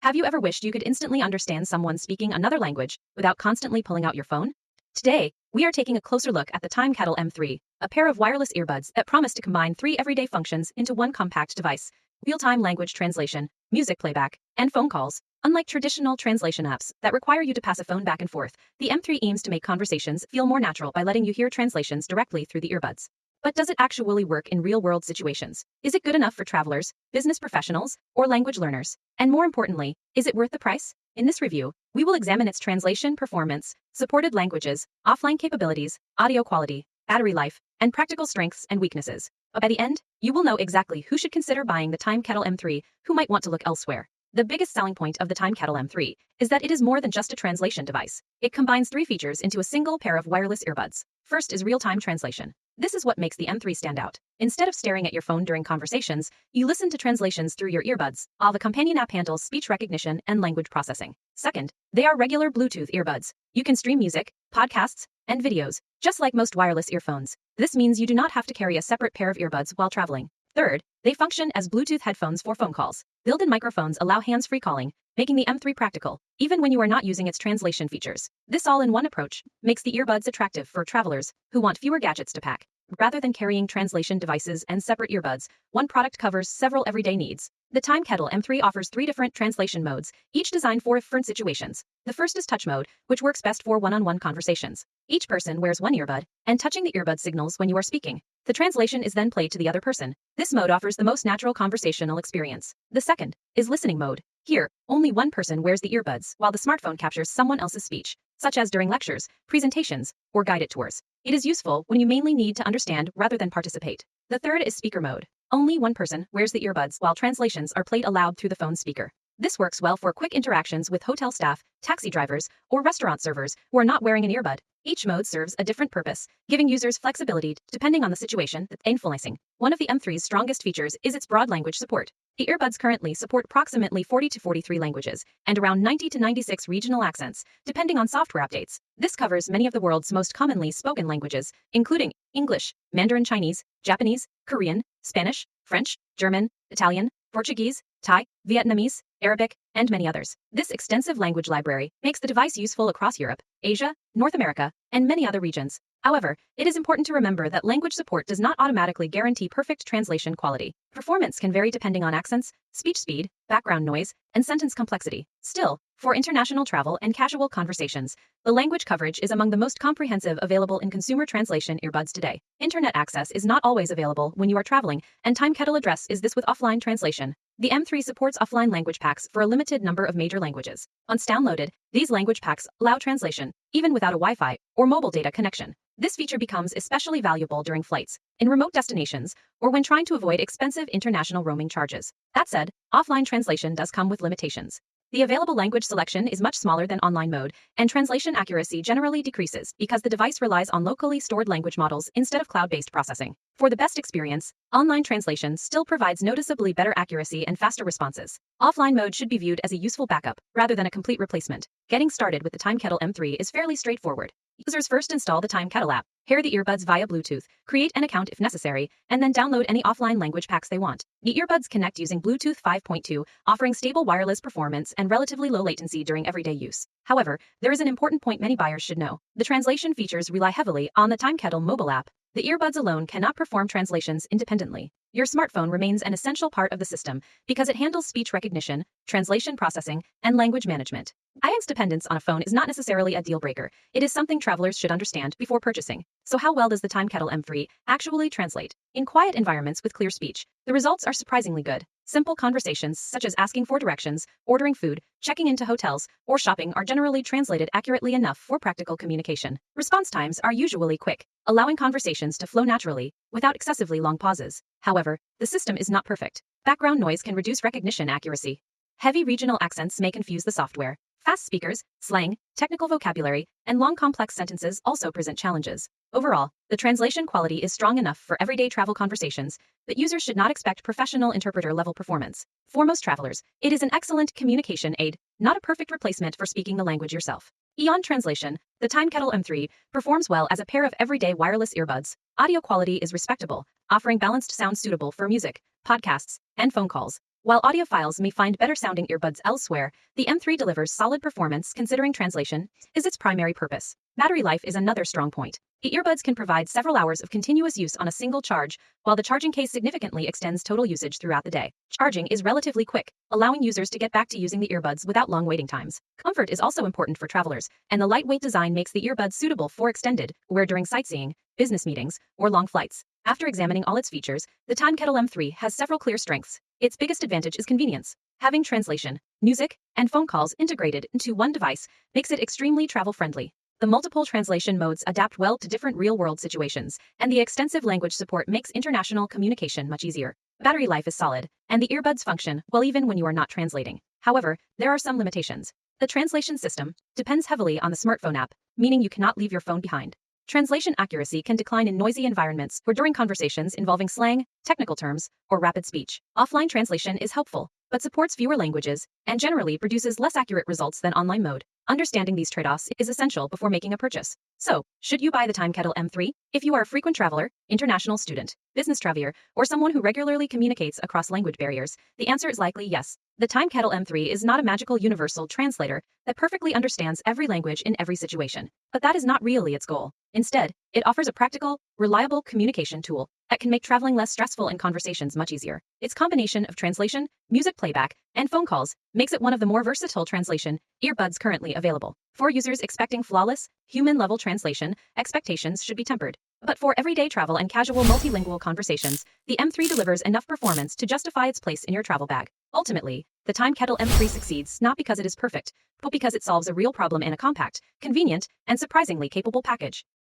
Have you ever wished you could instantly understand someone speaking another language without constantly pulling out your phone? Today, we are taking a closer look at the Timekettle M3, a pair of wireless earbuds that promise to combine three everyday functions into one compact device: real-time language translation, music playback, and phone calls. Unlike traditional translation apps that require you to pass a phone back and forth, the M3 aims to make conversations feel more natural by letting you hear translations directly through the earbuds. But does it actually work in real-world situations? Is it good enough for travelers, business professionals, or language learners? And more importantly, is it worth the price? In this review, we will examine its translation performance, supported languages, offline capabilities, audio quality, battery life, and practical strengths and weaknesses. But by the end, you will know exactly who should consider buying the Timekettle M3, who might want to look elsewhere. The biggest selling point of the Timekettle M3 is that it is more than just a translation device. It combines three features into a single pair of wireless earbuds. First is real-time translation. This is what makes the M3 stand out. Instead of staring at your phone during conversations, you listen to translations through your earbuds, while the companion app handles speech recognition and language processing. Second, they are regular Bluetooth earbuds. You can stream music, podcasts, and videos, just like most wireless earphones. This means you do not have to carry a separate pair of earbuds while traveling. Third, they function as Bluetooth headphones for phone calls. Built-in microphones allow hands-free calling, making the M3 practical, even when you are not using its translation features. This all-in-one approach makes the earbuds attractive for travelers who want fewer gadgets to pack. Rather than carrying translation devices and separate earbuds, one product covers several everyday needs. The Timekettle M3 offers three different translation modes, each designed for different situations. The first is touch mode, which works best for one-on-one conversations. Each person wears one earbud, and touching the earbud signals when you are speaking. The translation is then played to the other person. This mode offers the most natural conversational experience. The second is listening mode. Here, only one person wears the earbuds, while the smartphone captures someone else's speech, such as during lectures, presentations, or guided tours. It is useful when you mainly need to understand rather than participate. The third is speaker mode. Only one person wears the earbuds while translations are played aloud through the phone speaker. This works well for quick interactions with hotel staff, taxi drivers, or restaurant servers who are not wearing an earbud. Each mode serves a different purpose, giving users flexibility depending on the situation that's influencing. One of the M3's strongest features is its broad language support. The earbuds currently support approximately 40 to 43 languages and around 90 to 96 regional accents, depending on software updates. This covers many of the world's most commonly spoken languages, including English, Mandarin Chinese, Japanese, Korean, Spanish, French, German, Italian, Portuguese, Thai, Vietnamese, Arabic, and many others. This extensive language library makes the device useful across Europe, Asia, North America, and many other regions. However, it is important to remember that language support does not automatically guarantee perfect translation quality. Performance can vary depending on accents, speech speed, background noise, and sentence complexity. Still, for international travel and casual conversations, the language coverage is among the most comprehensive available in consumer translation earbuds today. Internet access is not always available when you are traveling, and Timekettle addresses this with offline translation. The M3 supports offline language packs for a limited number of major languages. Once downloaded, these language packs allow translation, even without a Wi-Fi or mobile data connection. This feature becomes especially valuable during flights, in remote destinations, or when trying to avoid expensive international roaming charges. That said, offline translation does come with limitations. The available language selection is much smaller than online mode, and translation accuracy generally decreases because the device relies on locally stored language models instead of cloud-based processing. For the best experience, online translation still provides noticeably better accuracy and faster responses. Offline mode should be viewed as a useful backup, rather than a complete replacement. Getting started with the Timekettle M3 is fairly straightforward. Users first install the Timekettle app, pair the earbuds via Bluetooth, create an account if necessary, and then download any offline language packs they want. The earbuds connect using Bluetooth 5.2, offering stable wireless performance and relatively low latency during everyday use. However, there is an important point many buyers should know. The translation features rely heavily on the Timekettle mobile app. The earbuds alone cannot perform translations independently. Your smartphone remains an essential part of the system because it handles speech recognition, translation processing, and language management. IAN's dependence on a phone is not necessarily a deal breaker. It is something travelers should understand before purchasing. So how well does the Timekettle M3 actually translate? In quiet environments with clear speech, the results are surprisingly good. Simple conversations such as asking for directions, ordering food, checking into hotels, or shopping are generally translated accurately enough for practical communication. Response times are usually quick, allowing conversations to flow naturally without excessively long pauses. However, the system is not perfect. Background noise can reduce recognition accuracy. Heavy regional accents may confuse the software. Fast speakers, slang, technical vocabulary, and long complex sentences also present challenges. Overall, the translation quality is strong enough for everyday travel conversations, but users should not expect professional interpreter-level performance. For most travelers, it is an excellent communication aid, not a perfect replacement for speaking the language yourself. Beyond translation, the Timekettle M3 performs well as a pair of everyday wireless earbuds. Audio quality is respectable, offering balanced sound suitable for music, podcasts, and phone calls. While audiophiles may find better-sounding earbuds elsewhere, the M3 delivers solid performance considering translation is its primary purpose. Battery life is another strong point. The earbuds can provide several hours of continuous use on a single charge, while the charging case significantly extends total usage throughout the day. Charging is relatively quick, allowing users to get back to using the earbuds without long waiting times. Comfort is also important for travelers, and the lightweight design makes the earbuds suitable for extended wear during sightseeing, business meetings, or long flights. After examining all its features, the Timekettle M3 has several clear strengths. Its biggest advantage is convenience. Having translation, music, and phone calls integrated into one device makes it extremely travel-friendly. The multiple translation modes adapt well to different real-world situations, and the extensive language support makes international communication much easier. Battery life is solid, and the earbuds function well even when you are not translating. However, there are some limitations. The translation system depends heavily on the smartphone app, meaning you cannot leave your phone behind. Translation accuracy can decline in noisy environments or during conversations involving slang, technical terms, or rapid speech. Offline translation is helpful, but supports fewer languages and generally produces less accurate results than online mode. Understanding these trade-offs is essential before making a purchase. So, should you buy the Timekettle M3? If you are a frequent traveler, international student, business traveler, or someone who regularly communicates across language barriers, the answer is likely yes. The Timekettle M3 is not a magical universal translator that perfectly understands every language in every situation, but that is not really its goal. Instead, it offers a practical, reliable communication tool that can make traveling less stressful and conversations much easier. Its combination of translation, music playback, and phone calls makes it one of the more versatile translation earbuds currently available. For users expecting flawless, human-level translation, expectations should be tempered. But for everyday travel and casual multilingual conversations, the M3 delivers enough performance to justify its place in your travel bag. Ultimately, the Timekettle M3 succeeds not because it is perfect, but because it solves a real problem in a compact, convenient, and surprisingly capable package.